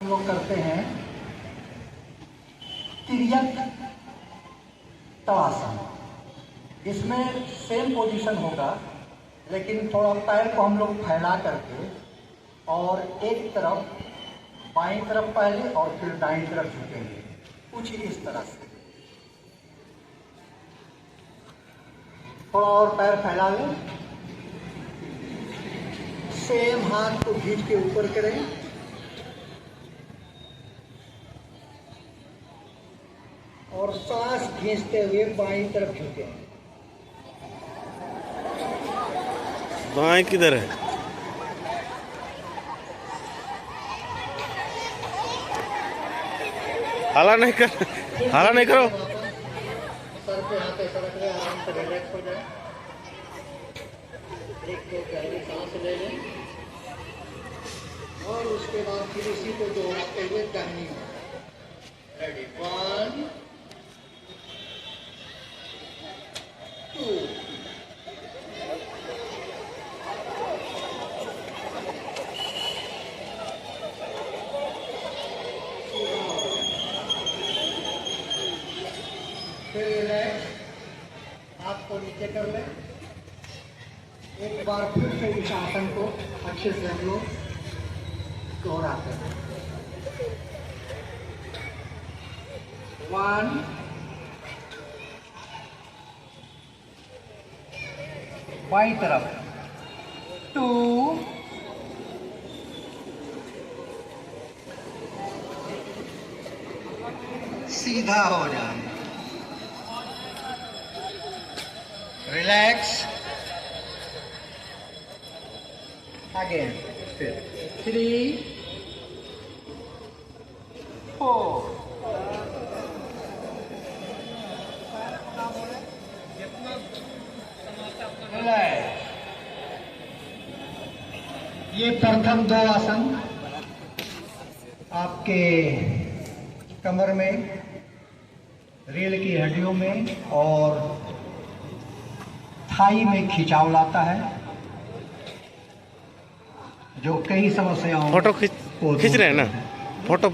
लोग करते हैं तिर्यक तड़ासन। इसमें सेम पोजीशन होगा, लेकिन थोड़ा पैर को हम लोग फैला करके और एक तरफ बाईं तरफ पहले और फिर दाईं तरफ झुकेंगे, कुछ इस तरह से। थोड़ा और पैर फैला लें, सेम हाथ को खींच के ऊपर करें और सांस खींचते हुए बाईं तरफ झुकें। बाएं किधर है? हाला नहीं करो। सर पे हाथ ऐसा रख ले, आराम से रिलैक्स हो जाए। एक दो गहरी सांस ले लें और उसके बाद फिर इसी को दोहराते हुए दाहिनी ओर। रेडी, 1 2। फिर रिलैक्स, हाथ को नीचे कर लें। एक बार फिर से इस आसन को अच्छे से हम लोग दोहराते हैं। 1 बाईं तरफ, 2 सीधा हो जाए, रिलैक्स, अगेन, फिर 3 4। रिलैक्स। ये प्रथम 2 आसन आपके कमर में, रीढ़ की हड्डियों में और थाई में खिंचाव लाता है, जो कई समस्याओं फोटो खींच रहे हैं ना, फोटो।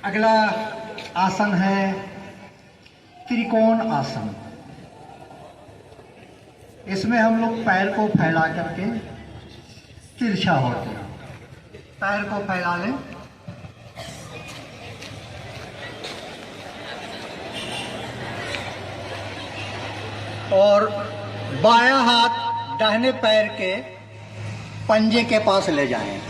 अगला आसन है त्रिकोण आसन। इसमें हम लोग पैर को फैला करके तिरछा होते हैं। पैर को फैला लें और बायां हाथ दाहिने पैर के पंजे के पास ले जाएं।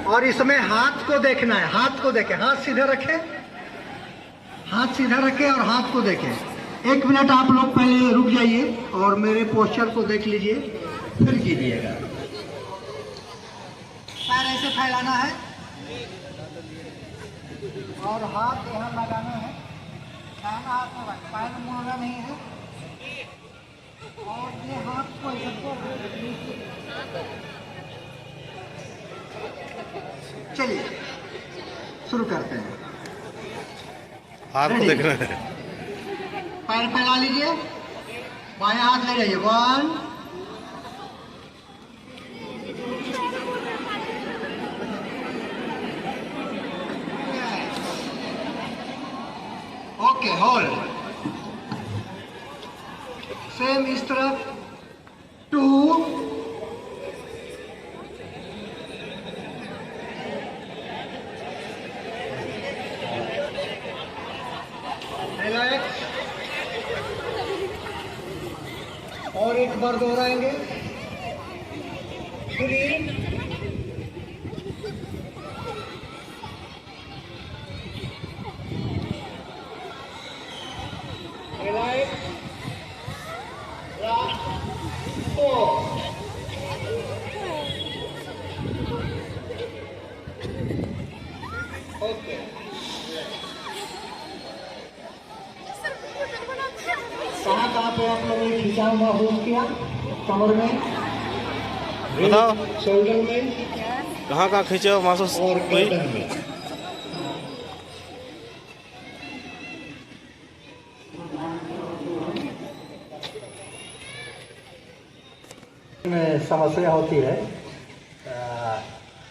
और इसमें हाथ को देखना है, हाथ को देखें, हाथ सीधा रखें, हाथ सीधा रखें और हाथ को देखें। 1 मिनट आप लोग पहले रुक जाइए और मेरे पोस्चर को देख लीजिए, फिर कीजिएगा। पैर ऐसे फैलाना है और हाथ यहाँ लगाना है, हाथ में पैर मोड़ना नहीं है और ये हाथ को चलिए शुरू करते हैं। हाथ को देखना है, पैर फैला लीजिए, बाएं हाथ ले जाइए, 1 ओके, होल्ड। सेम इस तरफ, 2 रिलैक्स और एक बार दोहराएंगे, 3 रिलैक्स, लास्ट 4। ओके, कहाँ पे आप लोगों ने खिंचाव महसूस किया? कमर में, बताओ शोल्डर में, कहाँ खींचे महसूस और हुई? गर्दन में। में समस्या होती है।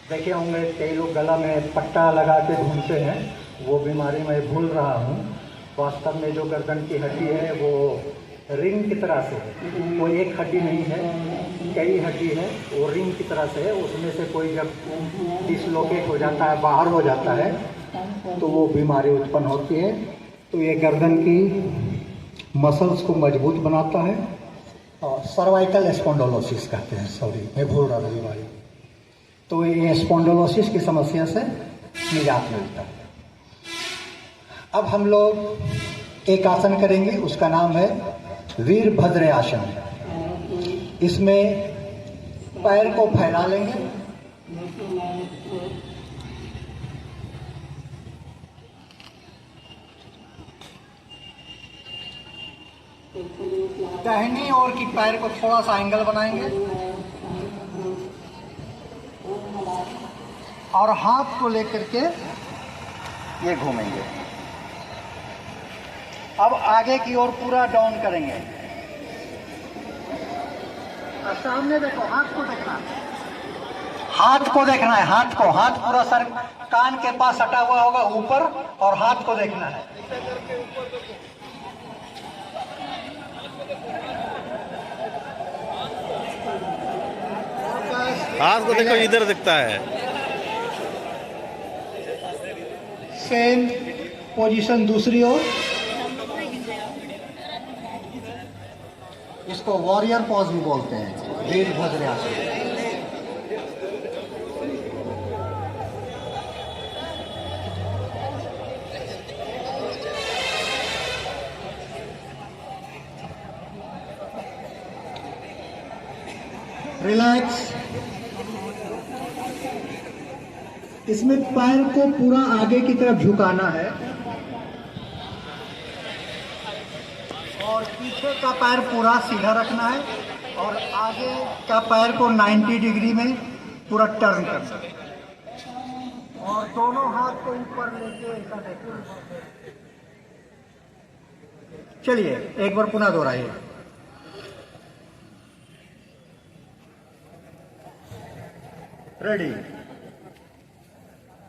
देखे होंगे कई लोग गला में पट्टा लगा के घूमते हैं, वो बीमारी मैं भूल रहा हूँ। वास्तव में जो गर्दन की हड्डी है वो रिंग की तरह से है, वो एक हड्डी नहीं है, कई हड्डी है, वो रिंग की तरह से है। उसमें से कोई जब डिसलोकेट हो जाता है, बाहर हो जाता है, तो वो बीमारी उत्पन्न होती है। तो ये गर्दन की मसल्स को मजबूत बनाता है और सर्वाइकल स्पॉन्डिलोसिस कहते हैं, सॉरी मैं भूल रहा था बीमारी। तो ये स्पॉन्डिलोसिस की समस्या से निजात मिलता है। अब हम लोग एक आसन करेंगे, उसका नाम है वीरभद्र आसन। इसमें पैर को फैला लेंगे, दाहिनी ओर की पैर को थोड़ा सा एंगल बनाएंगे और हाथ को लेकर के ये घूमेंगे। अब आगे की ओर पूरा डाउन करेंगे और सामने देखो, हाथ को देखना है, हाथ को देखना है, हाथ को, हाथ पूरा सर कान के पास सटा हुआ होगा ऊपर, और हाथ को देखना है। हाथ को देखो, इधर दिखता है। सेम पोजीशन दूसरी ओर, इसको वॉरियर पॉज भी बोलते हैं, वीरभद्र आसन। रिलैक्स। इसमें पैर को पूरा आगे की तरफ झुकाना है और पीछे का पैर पूरा सीधा रखना है और आगे का पैर को 90 डिग्री में पूरा टर्न करना है और दोनों हाथ को ऊपर लेके ऐसा देखिए। चलिए एक बार पुनः दोहराइए। रेडी।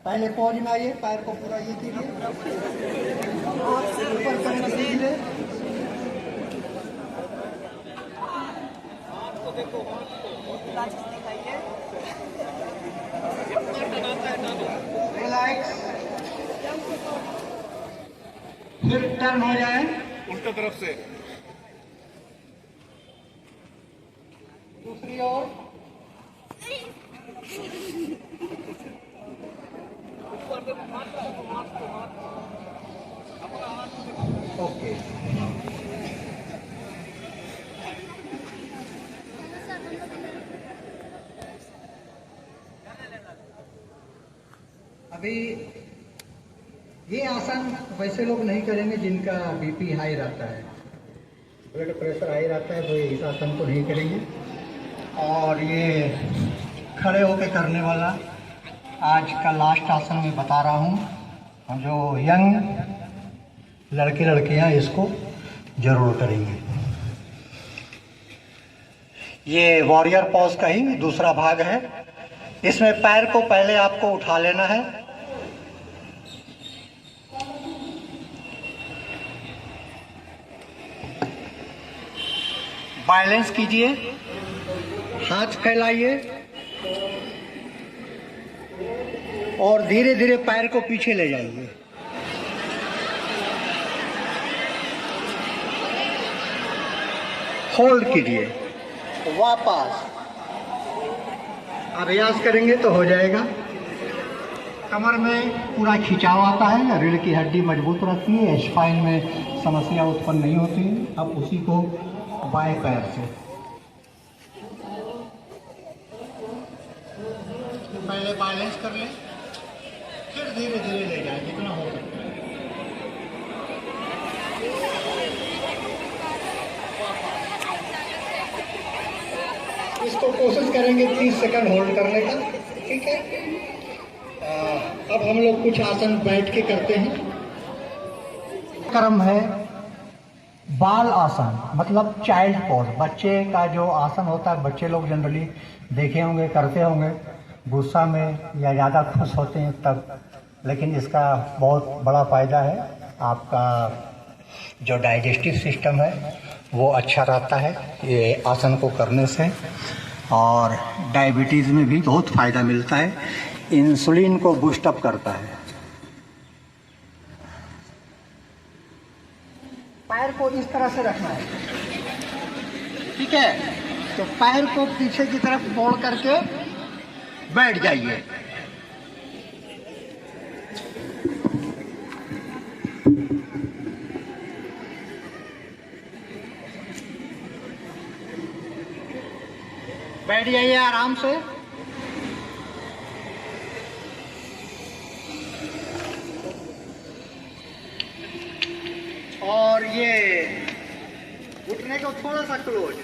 पहले पॉज में आइए, पैर को पूरा ये कीजिए, ऊपर करें धीरे। रिलैक्स। फिर टर्न हो जाए उल्टा तरफ से, दूसरी ओर। ओके। अभी ये आसन वैसे लोग नहीं करेंगे जिनका बीपी हाई रहता है, ब्लड प्रेशर हाई रहता है, तो ये इस आसन को नहीं करेंगे। और ये खड़े होकर करने वाला आज का लास्ट आसन मैं बता रहा हूँ, जो यंग लड़के लड़कियाँ इसको जरूर करेंगे। ये वॉरियर पॉज का ही दूसरा भाग है। इसमें पैर को पहले आपको उठा लेना है, बैलेंस कीजिए, हाथ फैलाइए और धीरे धीरे पैर को पीछे ले जाइए। होल्ड कीजिए, वापस अभ्यास करेंगे तो हो जाएगा। कमर में पूरा खिंचाव आता है, रीढ़ की हड्डी मजबूत रहती है, स्पाइन में समस्या उत्पन्न नहीं होती है। अब उसी को बाएं पैर से पहले बैलेंस कर लें, फिर धीरे धीरे ले जाए जितना हो सकता है। इसको कोशिश करेंगे 30 सेकंड होल्ड करने का, ठीक है। अब हम लोग कुछ आसन बैठ के करते हैं। क्रम है बाल आसन मतलब चाइल्ड पोज, बच्चे का जो आसन होता है, बच्चे लोग जनरली देखे होंगे, करते होंगे गुस्सा में या ज़्यादा खुश होते हैं तब, लेकिन इसका बहुत बड़ा फ़ायदा है। आपका जो डाइजेस्टिव सिस्टम है वो अच्छा रहता है ये आसन को करने से, और डायबिटीज़ में भी बहुत फ़ायदा मिलता है, इंसुलिन को बूस्ट अप करता है। पैर को इस तरह से रखना है, ठीक है? तो पैर को पीछे की तरफ मोड़ करके बैठ जाइए। बैठ जाइए आराम से। और ये घुटने को थोड़ा सा क्लोज,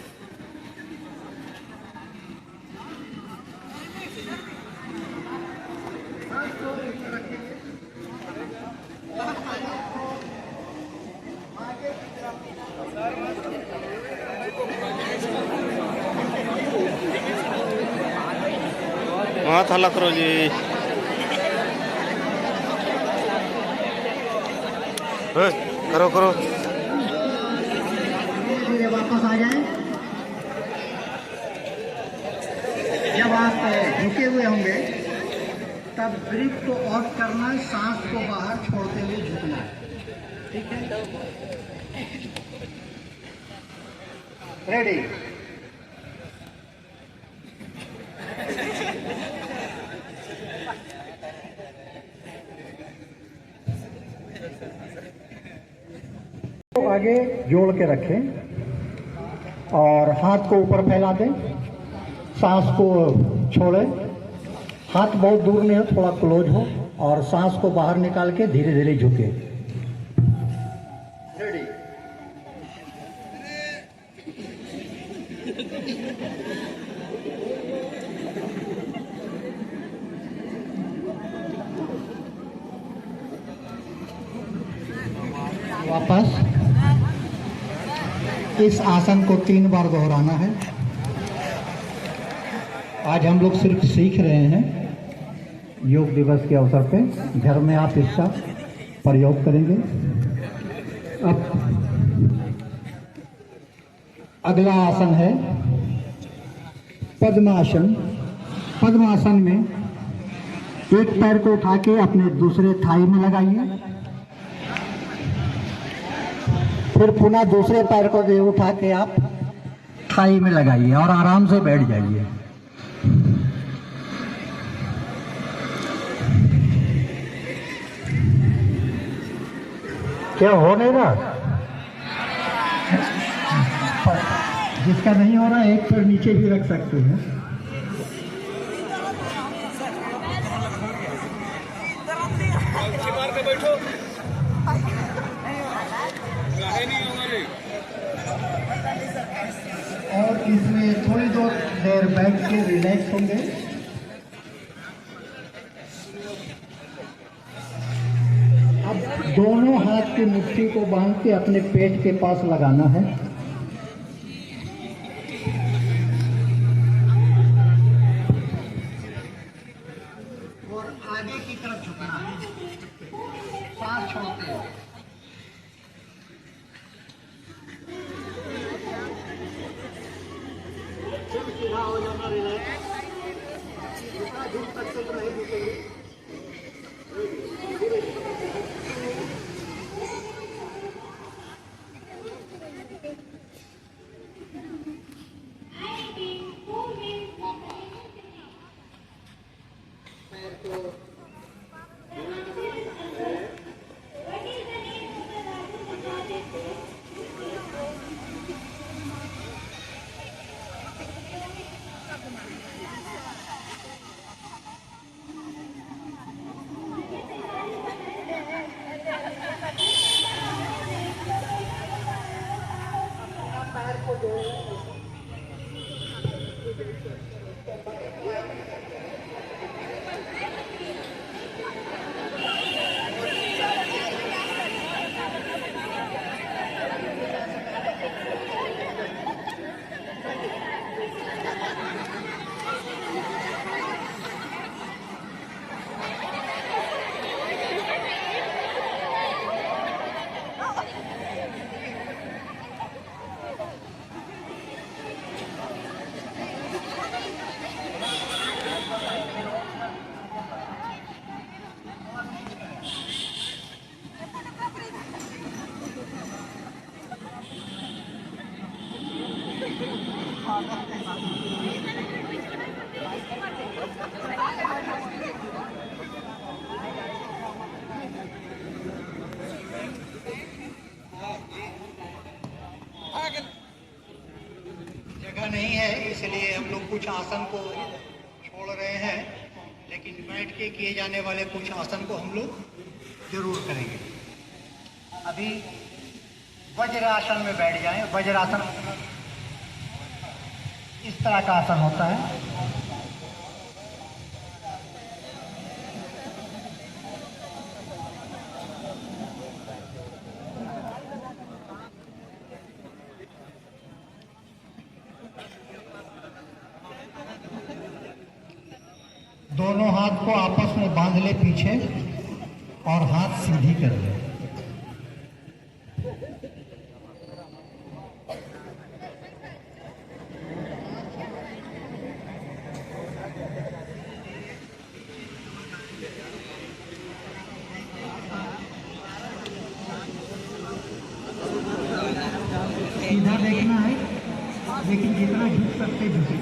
हाथ हल्ला करो जी। करो करो। धीरे वापस आ जाए। जब आप झुके हुए होंगे तब ब्रीथ को ऑफ करना है, सांस को बाहर छोड़ते हुए झुकना है, ठीक है? रेडी? तो आगे जोड़ के रखें और हाथ को ऊपर फैला दें, सांस को छोड़ें, हाथ बहुत दूर नहीं हो, थोड़ा क्लोज हो, और सांस को बाहर निकाल के धीरे धीरे झुके। रेडी? वापस इस आसन को 3 बार दोहराना है। आज हम लोग सिर्फ सीख रहे हैं, योग दिवस के अवसर पे। घर में आप इसका प्रयोग करेंगे। अब अगला आसन है पद्मासन। पद्मासन में एक पैर को उठा के अपने दूसरे थाई में लगाइए, फिर पुनः दूसरे पैर को उठा के आप थाई में लगाइए और आराम से बैठ जाइए। क्या हो नहीं रहा? जिसका नहीं हो रहा एक पैर नीचे भी रख सकते हैं। और इसमें थोड़ी देर बैठ के रिलैक्स होंगे। अब दोनों हाथ की मुट्ठी को बांध के अपने पेट के पास लगाना है। और आगे की तरफ झुकना है, सांस छोड़ते हैं। सीधा हो जाना, रिलैक्स। जितना झुक सकते तो नहीं झुकेंगे। जगह नहीं है इसलिए हम लोग कुछ आसन को छोड़ रहे हैं, लेकिन बैठ के किए जाने वाले कुछ आसन को हम लोग जरूर करेंगे। अभी वज्रासन में बैठ जाएं। वज्रासन इस तरह का आसन होता है। दोनों हाथ को आपस में बांध ले पीछे और हाथ सीधी कर ले। सीधा देखना है, लेकिन जितना झुक सकते झुके।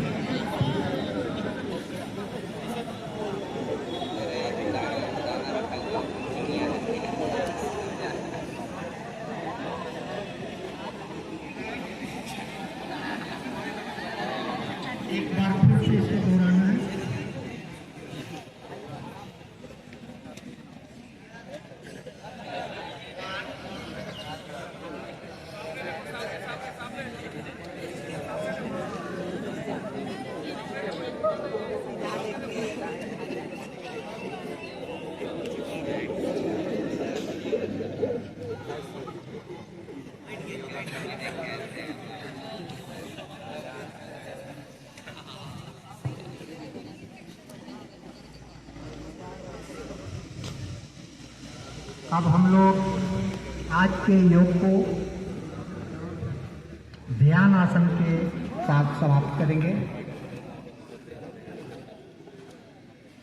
एक बार फिर से इसको दोहराना है। अब हम लोग आज के योग को ध्यान आसन के साथ समाप्त करेंगे।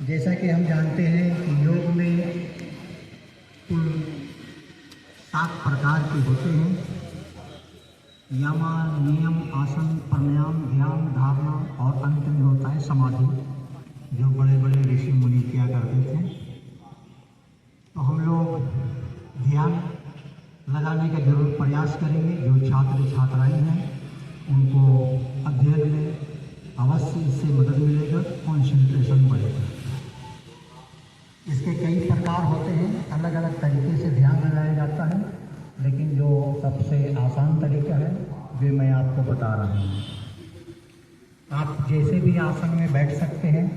जैसा कि हम जानते हैं कि योग में कुल 7 प्रकार के होते हैं। यम, नियम, आसन, प्राणायाम, ध्यान, धारणा और अंत में होता है समाधि, जो बड़े बड़े ऋषि मुनि किया करते थे। तो हम लोग ध्यान लगाने का जरूर प्रयास करेंगे। जो छात्र छात्राएं हैं उनको अध्ययन में अवश्य इससे मदद मिलेगा, कंसंट्रेशन बढ़ेगा। इसके कई प्रकार होते हैं, अलग अलग तरीके से ध्यान लगाया जाता है, लेकिन जो सबसे आसान तरीका है वे मैं आपको बता रहा हूँ। आप जैसे भी आसन में बैठ सकते हैं।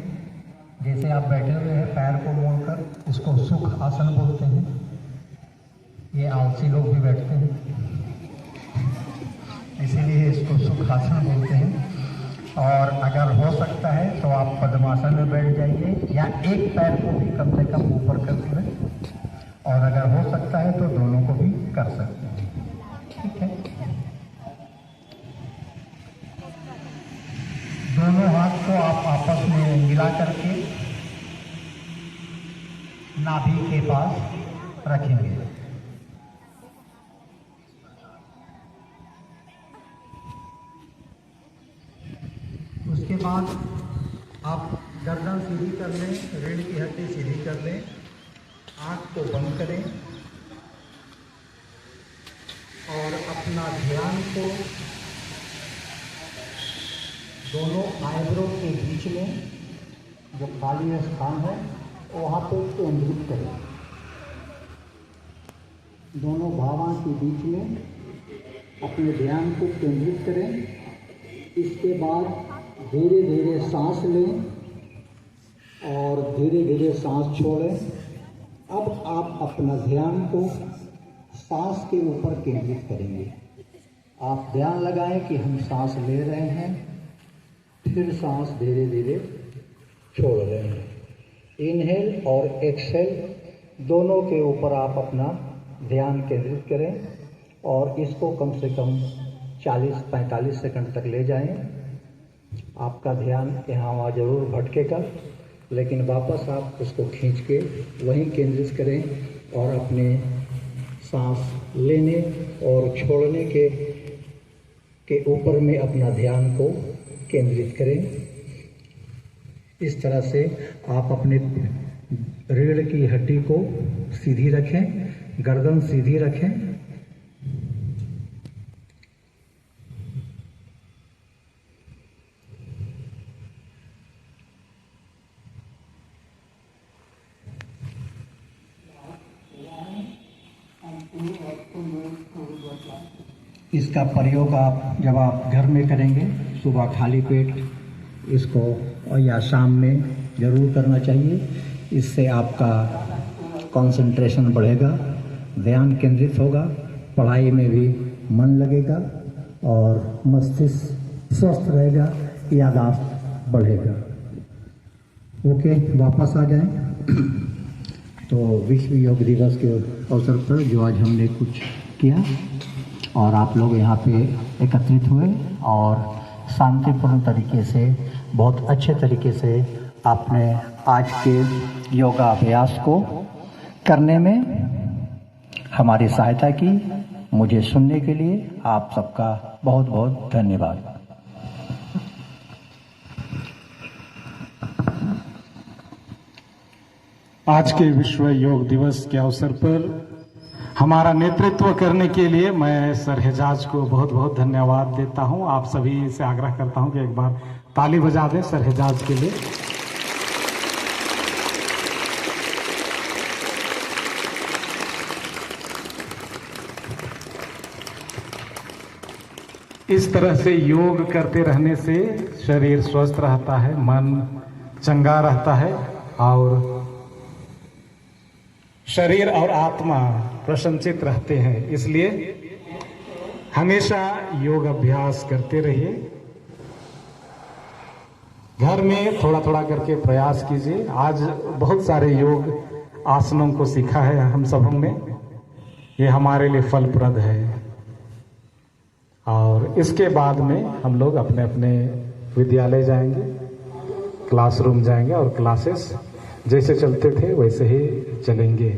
जैसे आप बैठे हुए हैं पैर को मोड़कर, इसको सुख आसन बोलते हैं। ये आलसी लोग भी बैठते हैं, इसीलिए इसको सुख आसन बोलते हैं। और अगर हो सकता है तो आप पद्मासन में बैठ जाइए, या एक पैर को भी कम से कम ऊपर कर लें, और अगर हो सकता है तो दोनों को भी कर सकते हैं। ठीक है, दोनों हाथ को आप आपस में मिला करके नाभि के पास रखेंगे। उसके बाद आप गर्दन सीधी कर लें, रीढ़ की हड्डी सीधी कर लें, आँख को बंद करें और अपना ध्यान को दोनों आईब्रो के बीच में जो खाली स्थान है वहाँ पे केंद्रित करें। दोनों भावों के बीच में अपने ध्यान को केंद्रित करें। इसके बाद धीरे धीरे सांस लें और धीरे धीरे सांस छोड़ें। अब आप अपना ध्यान को सांस के ऊपर केंद्रित करेंगे। आप ध्यान लगाएं कि हम सांस ले रहे हैं, फिर सांस धीरे धीरे छोड़ रहे हैं। इनहेल और एक्सहेल दोनों के ऊपर आप अपना ध्यान केंद्रित करें और इसको कम से कम 40-45 सेकंड तक ले जाएं। आपका ध्यान यहाँ वहाँ जरूर भटकेगा, लेकिन वापस आप उसको खींच के वहीं केंद्रित करें और अपने सांस लेने और छोड़ने के ऊपर में अपना ध्यान को केंद्रित करें। इस तरह से आप अपने रीढ़ की हड्डी को सीधी रखें, गर्दन सीधी रखें। इसका प्रयोग आप जब आप घर में करेंगे, सुबह खाली पेट इसको और या शाम में ज़रूर करना चाहिए। इससे आपका कंसंट्रेशन बढ़ेगा, ध्यान केंद्रित होगा, पढ़ाई में भी मन लगेगा और मस्तिष्क स्वस्थ रहेगा, याददाश्त बढ़ेगा। ओके, वापस आ जाएं। तो विश्व योग दिवस के अवसर पर जो आज हमने कुछ किया और आप लोग यहाँ पे एकत्रित हुए और शांतिपूर्ण तरीके से, बहुत अच्छे तरीके से आपने आज के योगाभ्यास को करने में हमारी सहायता की। मुझे सुनने के लिए आप सबका बहुत बहुत धन्यवाद। आज के विश्व योग दिवस के अवसर पर हमारा नेतृत्व करने के लिए मैं सर एजाज को बहुत बहुत धन्यवाद देता हूं। आप सभी से आग्रह करता हूं कि एक बार ताली बजा दें सर एजाज के लिए। इस तरह से योग करते रहने से शरीर स्वस्थ रहता है, मन चंगा रहता है और शरीर और आत्मा प्रसन्नचित रहते हैं। इसलिए हमेशा योग अभ्यास करते रहिए। घर में थोड़ा थोड़ा करके प्रयास कीजिए। आज बहुत सारे योग आसनों को सीखा है हम सबों ने, ये हमारे लिए फलप्रद है। और इसके बाद में हम लोग अपने अपने विद्यालय जाएंगे, क्लासरूम जाएंगे और क्लासेस जैसे चलते थे वैसे ही चलेंगे।